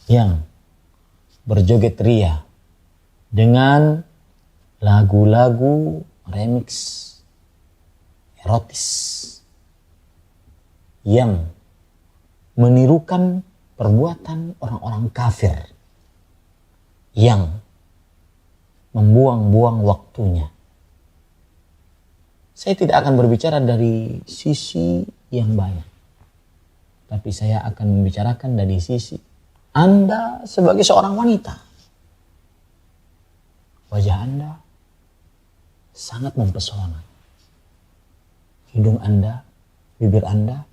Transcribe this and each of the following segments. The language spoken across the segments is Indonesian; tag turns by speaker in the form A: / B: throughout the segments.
A: yang berjoget ria dengan lagu-lagu remix erotis yang menirukan perbuatan orang-orang kafir yang membuang-buang waktunya. Saya tidak akan berbicara dari sisi yang banyak, tapi saya akan membicarakan dari sisi Anda sebagai seorang wanita. Wajah Anda sangat mempesona. Hidung Anda, bibir Anda,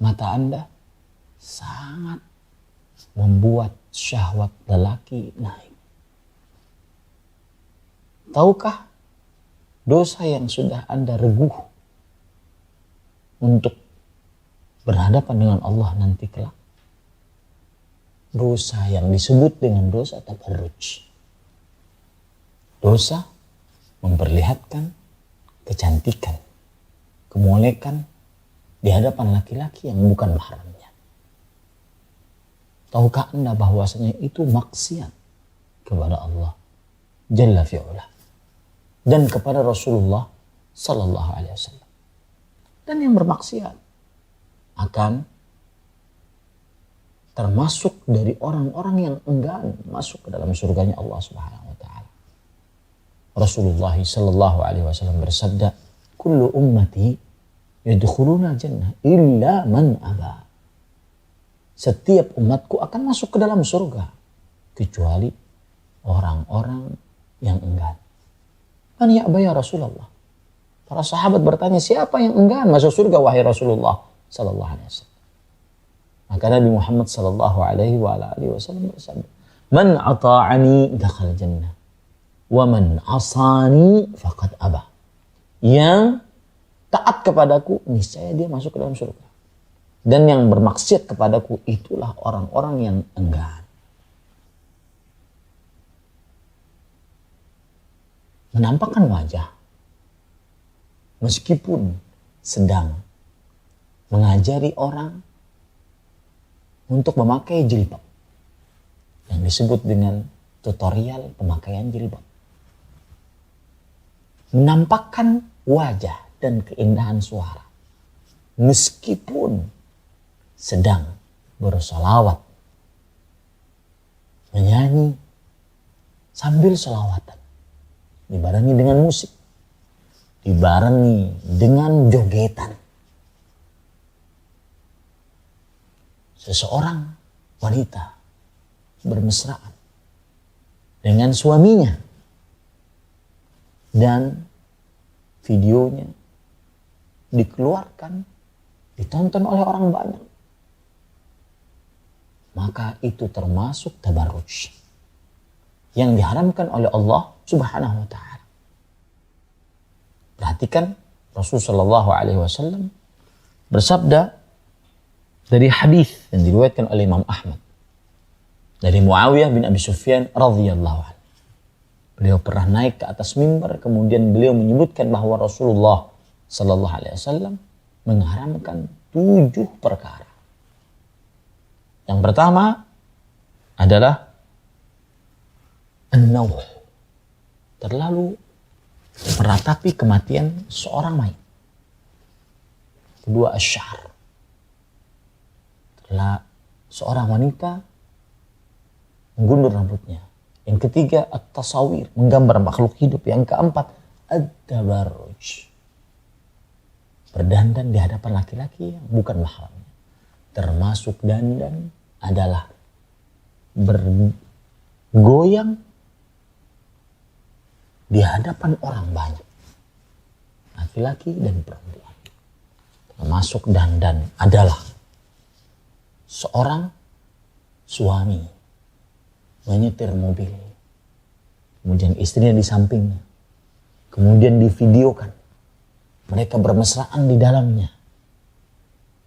A: mata Anda sangat membuat syahwat lelaki naik. Tahukah dosa yang sudah Anda reguh untuk berhadapan dengan Allah nanti kelak? Dosa yang disebut dengan dosa tabarruj. Dosa memperlihatkan kecantikan, kemolekan di hadapan laki-laki yang bukan mahramnya. Tahukah Anda bahwasanya itu maksiat kepada Allah Jalla fi'ula dan kepada Rasulullah Sallallahu Alaihi Wasallam. Dan yang bermaksiat akan termasuk dari orang-orang yang enggan masuk ke dalam surganya Allah Subhanahu Wa Taala. Rasulullah Sallallahu Alaihi Wasallam bersabda, "Kullu ummati yadkhuluna jannah illa man aba." Setiap umatku akan masuk ke dalam surga kecuali orang-orang yang enggan. Man ya'ba ya Rasulullah? Para sahabat bertanya, siapa yang enggan masuk surga wahai Rasulullah Sallallahu Alaihi Wasallam? Maka Nabi Muhammad Sallallahu Alaihi Wasallam bersabda, "Man ata'ani dakhal jannah, wa man asani faqad aba." Yang taat kepadaku niscaya dia masuk ke dalam surga. Dan yang bermaksiat kepadaku itulah orang-orang yang enggan. Menampakkan wajah meskipun sedang mengajari orang untuk memakai jilbab yang disebut dengan tutorial pemakaian jilbab. Menampakkan wajah dan keindahan suara meskipun sedang bersolawat, menyanyi sambil solawatan, dibarengi dengan musik, dibarengi dengan jogetan. Seseorang wanita bermesraan dengan suaminya dan videonya dikeluarkan, ditonton oleh orang banyak, maka itu termasuk tabarruj yang diharamkan oleh Allah Subhanahu wa Ta'ala. Perhatikan, Rasulullah Shallallahu Alaihi Wasallam bersabda dari hadis yang diriwayatkan oleh Imam Ahmad dari Muawiyah bin Abi Sufyan radhiyallahu anhu. Beliau pernah naik ke atas mimbar, kemudian beliau menyebutkan bahwa Rasulullah Sallallahu Alaihi Wasallam mengharamkan 7 perkara. Yang pertama adalah an-nawh, terlalu meratapi kematian seorang mayit. Kedua, asy-sya'r, seorang wanita menggundur rambutnya. Yang ketiga, at-tasawir, menggambar makhluk hidup. Yang keempat, ad-tabarruj, berdandan di hadapan laki-laki yang bukan mahramnya. Termasuk dandan adalah bergoyang di hadapan orang banyak, laki-laki dan perempuan. Termasuk dandan adalah seorang suami menyetir mobil, kemudian istrinya di sampingnya, kemudian divideokan mereka bermesraan di dalamnya.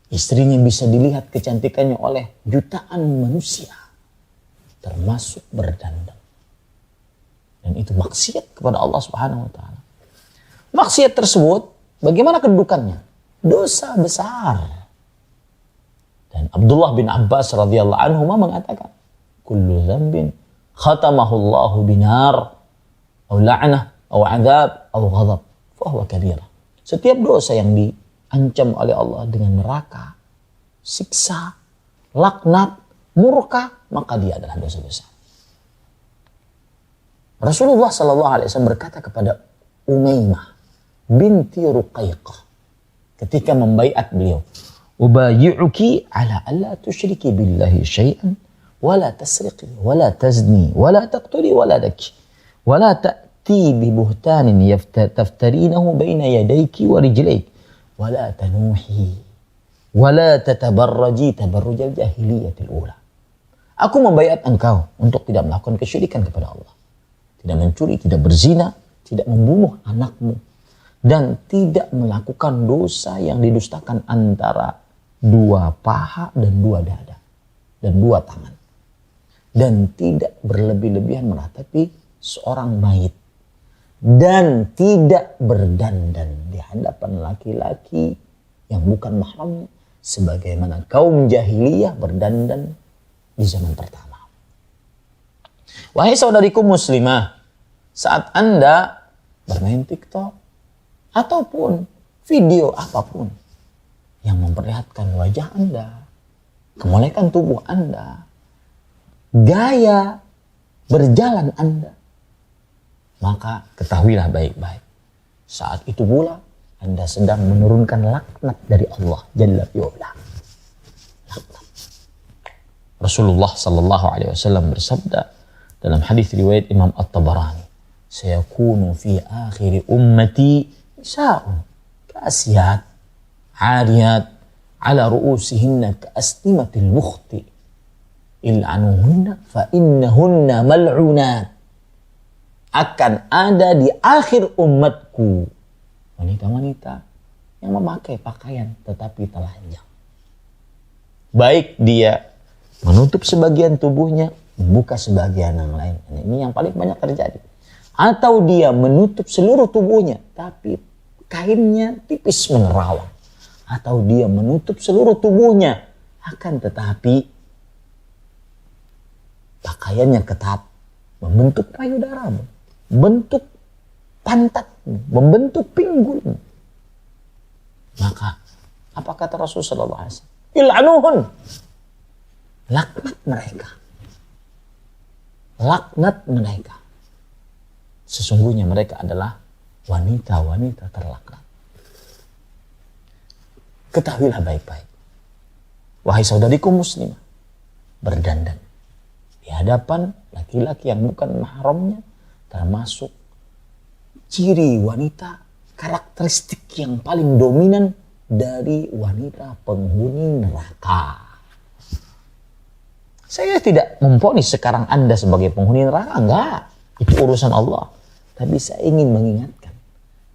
A: Istrinya bisa dilihat kecantikannya oleh jutaan manusia, termasuk berdandan. Dan itu maksiat kepada Allah Subhanahu wa Ta'ala. Maksiat tersebut, bagaimana kedudukannya? Dosa besar. Dan Abdullah bin Abbas radhiyallahu anhu mengatakan, kullu dhanbin khatamahu Allahu binar atau la'nah atau azab atau ghadab fa huwa kabirah. Setiap dosa yang diancam oleh Allah dengan neraka, siksa, laknat, murka, maka dia adalah dosa besar. Rasulullah SAW berkata kepada Umaymah binti Ruqayqah ketika membaiat beliau, "Ubayi'uki ala alla tusyriki billahi syai'an wa la tasriqi wa la tazni wa la taqtuli wa la daki wa la ta'ti bi buhtanin taftarinahu baina yadayki wa rijlayki wa la tanuhi wa la tatabarraji tabarrujal jahiliyatil ula." Aku membaiat engkau untuk tidak melakukan kesyirikan kepada Allah, tidak mencuri, tidak berzina, tidak membunuh anakmu, dan tidak melakukan dosa yang didustakan antara dua paha dan dua dada dan dua tangan, dan tidak berlebih-lebihan meratapi seorang mayit, dan tidak berdandan di hadapan laki-laki yang bukan mahramnya sebagaimana kaum jahiliyah berdandan di zaman pertama. Wahai saudariku muslimah, saat Anda bermain TikTok ataupun video apapun yang memperlihatkan wajah Anda, kemolekan tubuh Anda, gaya berjalan Anda, maka ketahuilah baik-baik, saat itu pula Anda sedang menurunkan laknat dari Allah Jalla fi'ula. Laknat. Rasulullah sallallahu alaihi wasallam bersabda dalam hadis riwayat Imam At-Tabarani, "Sayakunu fi akhir ummati nisa'un kasiyat 'ariyat 'ala ru'usihinna ka'asnimatil bukhti il'anuhunna fa innahunna mal'unat." Akan ada di akhir umatku wanita-wanita yang memakai pakaian tetapi telanjang. Baik dia menutup sebagian tubuhnya, membuka sebagian yang lain. Ini yang paling banyak terjadi. Atau dia menutup seluruh tubuhnya tapi kainnya tipis menerawang. Atau dia menutup seluruh tubuhnya akan tetapi pakaiannya ketat, membentuk payudaramu, bentuk pantatmu, membentuk pinggulmu. Maka apa kata Rasulullah SAW? Il'anuhun, laknat mereka. Laknat mereka. Sesungguhnya mereka adalah wanita-wanita terlaknat. Ketahuilah baik-baik, wahai saudariku muslimah, berdandan di hadapan laki-laki yang bukan mahramnya termasuk ciri wanita, karakteristik yang paling dominan dari wanita penghuni neraka. Saya tidak memvonis sekarang Anda sebagai penghuni neraka, enggak. Itu urusan Allah. Tapi saya ingin mengingatkan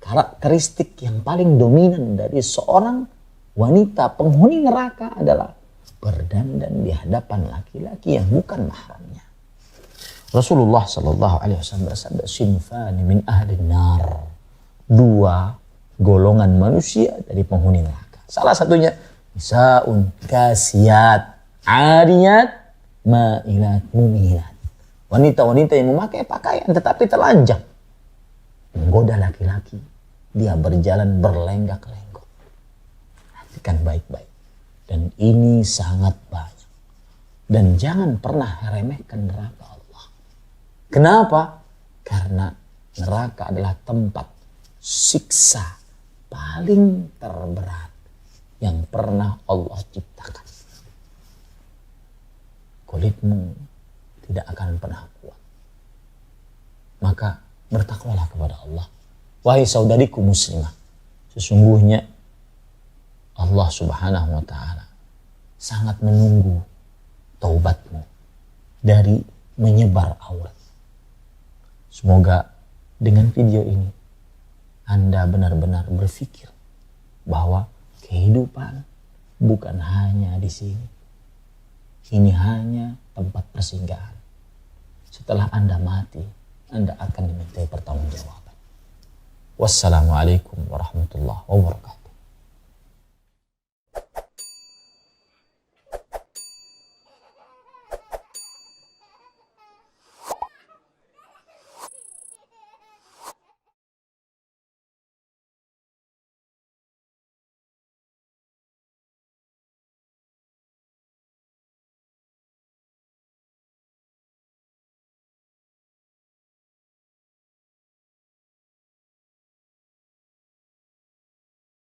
A: karakteristik yang paling dominan dari seorang wanita penghuni neraka adalah berdandan di hadapan laki-laki yang bukan mahramnya. Rasulullah sallallahu alaihi wasallam bersabda, "Sinfani min ahli nar." Dua golongan manusia dari penghuni neraka. Salah satunya nisaun kasiyat, ariyat, ma'ilat, mumilat. Wanita-wanita yang memakai pakaian tetapi telanjang, menggoda laki-laki. Dia berjalan berlenggak-lenggok. Perhatikan baik-baik. Dan ini sangat banyak. Dan jangan pernah remehkan neraka Allah. Kenapa? Karena neraka adalah tempat siksa paling terberat yang pernah Allah ciptakan. Kulitmu tidak akan pernah kuat. Maka bertakwalah kepada Allah. Wahai saudariku muslimah, sesungguhnya Allah Subhanahu wa ta'ala sangat menunggu taubatmu dari menyebar aurat. Semoga dengan video ini Anda benar-benar berpikir bahwa kehidupan bukan hanya di sini. Ini hanya tempat persinggahan. Setelah Anda mati, Anda akan dimintai pertanggungjawaban. Wassalamualaikum warahmatullahi wabarakatuh.